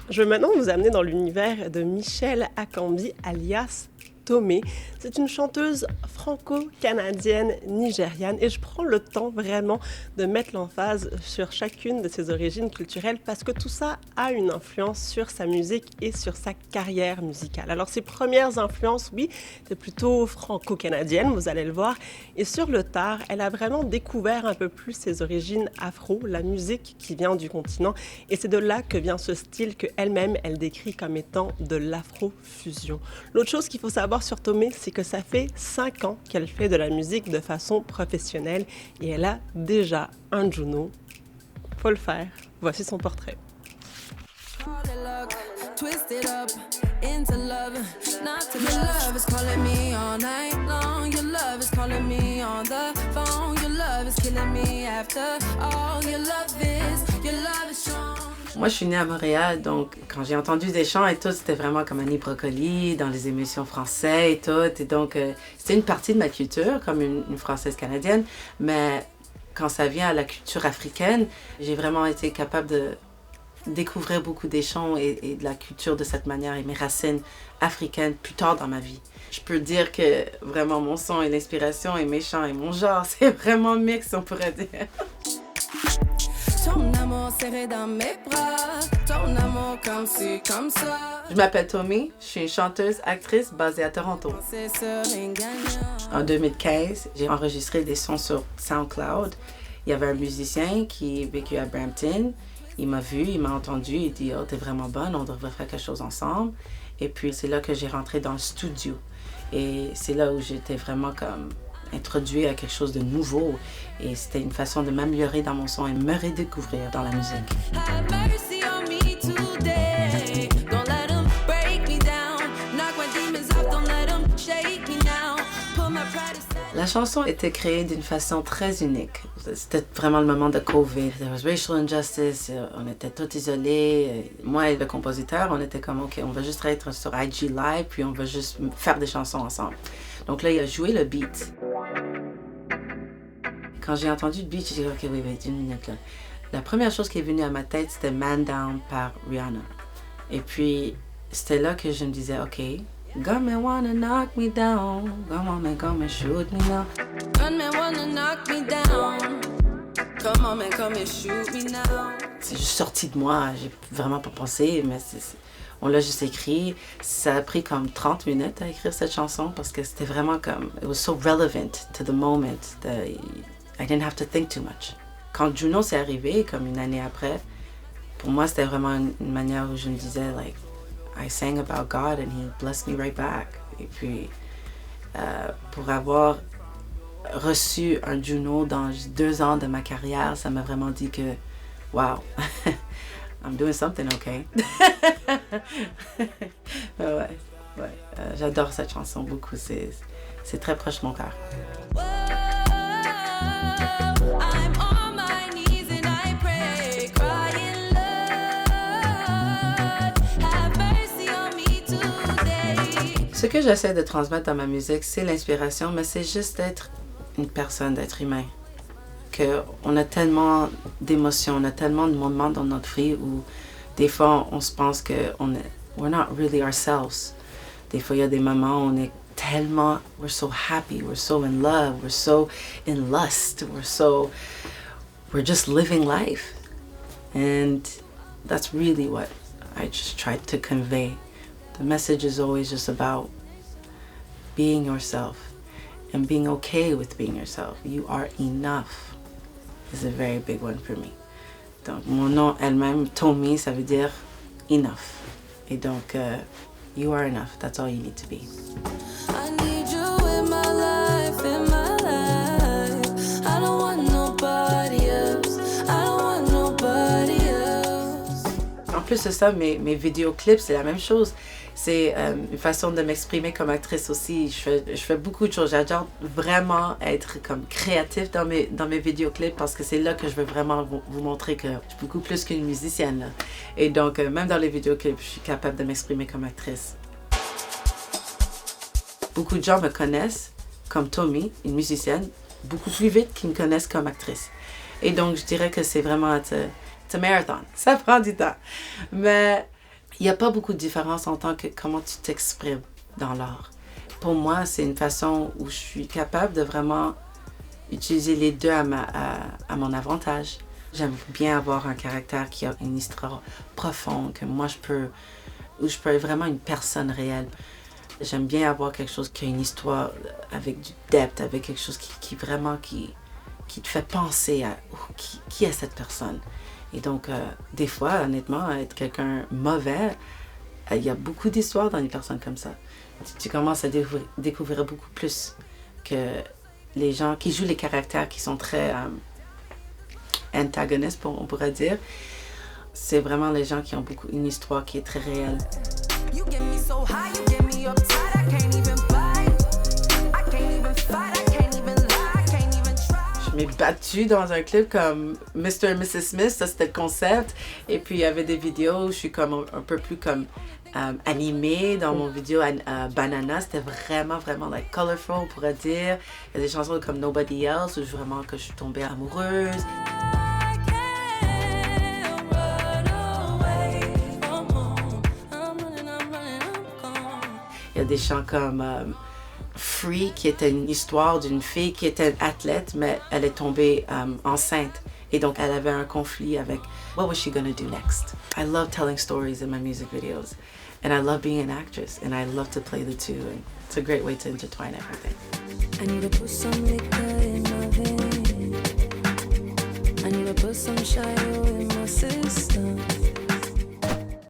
Je vais maintenant vous amener dans l'univers de Michelle Akambi, alias Tomé. C'est une chanteuse franco-canadienne nigériane et je prends le temps vraiment de mettre l'emphase sur chacune de ses origines culturelles parce que tout ça a une influence sur sa musique et sur sa carrière musicale. Alors ses premières influences, oui, c'est plutôt franco-canadienne, vous allez le voir, et sur le tard, elle a vraiment découvert un peu plus ses origines afro, la musique qui vient du continent, et c'est de là que vient ce style que elle-même elle décrit comme étant de l'afro-fusion. L'autre chose qu'il faut savoir sur Tomé, c'est que ça fait 5 ans qu'elle fait de la musique de façon professionnelle et elle a déjà un Juno. Faut le faire. Voici son portrait. Moi, je suis née à Montréal, donc quand j'ai entendu des chants et tout, c'était vraiment comme Annie Brocoli, dans les émissions françaises et tout. Et donc, c'était une partie de ma culture, comme une Française canadienne. Mais quand ça vient à la culture africaine, j'ai vraiment été capable de découvrir beaucoup des chants et de la culture de cette manière et mes racines africaines plus tard dans ma vie. Je peux dire que vraiment mon son et l'inspiration et mes chants et mon genre, c'est vraiment mix, on pourrait dire. Ton amour serré dans mes bras, ton amour comme ci, comme ça. Je m'appelle Tomé, je suis une chanteuse, actrice basée à Toronto. En 2015, j'ai enregistré des sons sur SoundCloud. Il y avait un musicien qui vécut à Brampton. Il m'a vu, il m'a entendu, il dit « Oh, t'es vraiment bonne, on devrait faire quelque chose ensemble. » Et puis c'est là que j'ai rentré dans le studio. Et c'est là où j'étais vraiment comme introduit à quelque chose de nouveau. Et c'était une façon de m'améliorer dans mon son et me redécouvrir dans la musique. La chanson était créée d'une façon très unique. C'était vraiment le moment de COVID. There was racial injustice, on était tous isolés. Moi et le compositeur, on était comme, OK, on va juste être sur IG Live, puis on va juste faire des chansons ensemble. Donc là, il a joué le beat. Quand j'ai entendu le beat, j'ai dit, OK, wait, une minute là. La première chose qui est venue à ma tête, c'était Man Down par Rihanna. Et puis, c'était là que je me disais, OK, Gunmen wanna knock me down, come and shoot me now. Gunmen wanna knock me down, come and shoot me now. C'est juste sorti de moi, j'ai vraiment pas pensé, mais on l'a juste écrit. Ça a pris comme 30 minutes à écrire cette chanson parce que c'était vraiment comme, it was so relevant to the moment that I didn't have to think too much. Quand Juno s'est arrivé, comme une année après, pour moi c'était vraiment une manière où je me disais, like, I sang about God and He blessed me right back. Et puis, pour avoir reçu un Juno dans 2 ans de ma carrière, ça m'a vraiment dit que, wow, I'm doing something okay. J'adore cette chanson beaucoup, c'est très proche de mon cœur. Ce que j'essaie de transmettre dans ma musique, c'est l'inspiration, mais c'est juste d'être une personne, d'être humain. On a tellement d'émotions, on a tellement de moments dans notre vie où des fois on se pense que we're not really ourselves. Des fois il y a des moments où on est tellement, we're so happy, we're so in love, we're so in lust, we're just living life. And that's really what I just tried to convey. The message is always just about being yourself and being okay with being yourself. You are enough is a very big one for me. Donc, mon nom elle-même, Tomé, ça veut dire enough. Et donc, you are enough. That's all you need to be. I need you in my life, in my life. I don't want nobody else. I don't want nobody else. En plus de ça, mes vidéoclips, c'est la même chose. C'est une façon de m'exprimer comme actrice aussi. Je fais beaucoup de choses. J'adore vraiment être comme créative dans mes vidéoclips parce que c'est là que je veux vraiment vous montrer que je suis beaucoup plus qu'une musicienne. Là. Et donc, même dans les vidéoclips, je suis capable de m'exprimer comme actrice. Beaucoup de gens me connaissent comme Tomé, une musicienne, beaucoup plus vite qu'ils me connaissent comme actrice. Et donc, je dirais que c'est vraiment it's a marathon. Ça prend du temps. Mais il n'y a pas beaucoup de différence en tant que comment tu t'exprimes dans l'art. Pour moi, c'est une façon où je suis capable de vraiment utiliser les deux à mon avantage. J'aime bien avoir un caractère qui a une histoire profonde, que moi où je peux être vraiment une personne réelle. J'aime bien avoir quelque chose qui a une histoire avec du depth, avec quelque chose qui vraiment qui te fait penser à qui est cette personne. Et donc, des fois, honnêtement, être quelqu'un mauvais, il y a beaucoup d'histoires dans les personnes comme ça. Tu commences à découvrir beaucoup plus que les gens qui jouent les caractères qui sont très antagonistes, on pourrait dire. C'est vraiment les gens qui ont une histoire qui est très réelle. Je m'ai battue dans un clip comme Mr. et Mrs. Smith, ça c'était le concept. Et puis il y avait des vidéos où je suis comme un peu plus comme animée dans mon vidéo Banana. C'était vraiment like colorful, on pourrait dire. Il y a des chansons comme Nobody Else où vraiment que je suis tombée amoureuse. Il y a des chants comme Free, qui était une histoire d'une fille qui était athlète, mais elle est tombée enceinte. Et donc, elle avait un conflit avec what was she gonna do next? I love telling stories in my music videos. And I love being an actress. And I love to play the two. And it's a great way to intertwine everything. I need to put some liquor in my veins. I need to put some shadow in my system.